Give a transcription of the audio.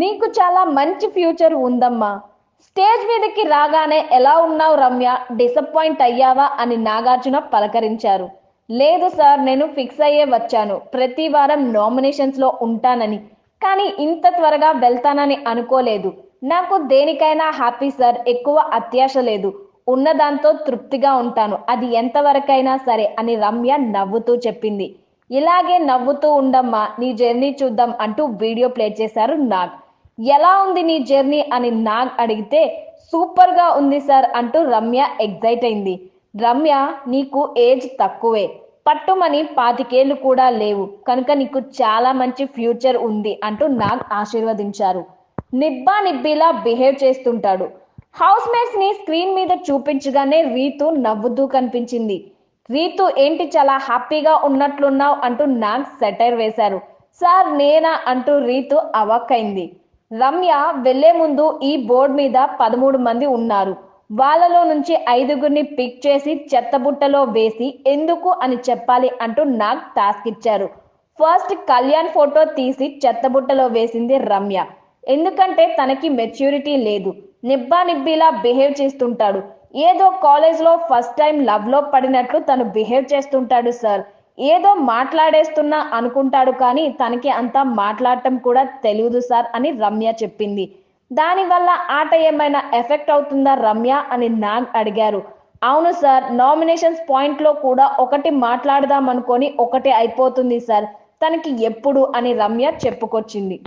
నీకు చాలా మంచి ఫ్యూచర్ ఉందమ్మా. స్టేజ్ మీదకి రాగానే ఎలా ఉన్నావు రమ్య, డిసప్పాయింట్ అయ్యావా అని నాగార్జున పలకరించారు. లేదు సార్, నేను ఫిక్స్ అయ్యే వచ్చాను. ప్రతి వారం నామినేషన్స్లో ఉంటానని. కానీ ఇంత త్వరగా వెళ్తానని అనుకోలేదు. నాకు దేనికైనా హ్యాపీ సార్, ఎక్కువ అత్యాశ లేదు. ఉన్నదాంతో తృప్తిగా ఉంటాను, అది ఎంతవరకైనా సరే అని రమ్య నవ్వుతూ చెప్పింది. ఇలాగే నవ్వుతూ ఉండమ్మా, నీ జర్నీ చూద్దాం అంటూ వీడియో ప్లే చేశారు నాగ్. ఎలా ఉంది నీ జర్నీ అని నాగ్ అడిగితే సూపర్ గా ఉంది సార్ అంటూ రమ్య ఎగ్జైట్ అయింది. రమ్య, నీకు ఏజ్ తక్కువే, పట్టుమని 25 కూడా లేవు, కనుక నీకు చాలా మంచి ఫ్యూచర్ ఉంది అంటూ నాగ్ ఆశీర్వదించారు. నిబ్బా నిబ్బిలా బిహేవ్ చేస్తుంటాడు. హౌస్ మేట్స్ ని స్క్రీన్ మీద చూపించగానే రీతు నవ్వుతూ కనిపించింది. రీతు, ఏంటి చాలా హ్యాపీగా ఉన్నట్లున్నావు అంటూ నాగ్ సెటైర్ వేశారు. సార్ నేనా అంటూ రీతు అవాక్కైంది. రమ్య, వెళ్లే ముందు ఈ బోర్డు మీద 13 మంది ఉన్నారు. వాళ్ళలో నుంచి 5గురిని పిక్ చేసి చెత్తబుట్టలో వేసి ఎందుకు అని చెప్పాలి అంటూ నాగ్ టాస్క్ ఇచ్చారు. ఫస్ట్ కళ్యాణ్ ఫోటో తీసి చెత్తబుట్టలో వేసింది రమ్య. ఎందుకంటే తనకి మెచ్యూరిటీ లేదు. నిబ్బా నిబ్బిలా బిహేవ్ చేస్తుంటాడు. ఏదో కాలేజ్లో ఫస్ట్ టైం లవ్ లో పడినట్లు తను బిహేవ్ చేస్తుంటాడు సార్. ఏదో మాట్లాడేస్తున్నా అనుకుంటాడు, కానీ తనకి అంతా మాట్లాడటం కూడా తెలియదు సార్ అని రమ్య చెప్పింది. దానివల్ల ఆట ఏమైనా ఎఫెక్ట్ అవుతుందా రమ్య అని నాగ్ అడిగారు. అవును సార్, నామినేషన్స్ పాయింట్ లో కూడా ఒకటి మాట్లాడదాం అనుకొని ఒకటి అయిపోతుంది సార్, తనకి ఎప్పుడు అని రమ్య చెప్పుకొచ్చింది.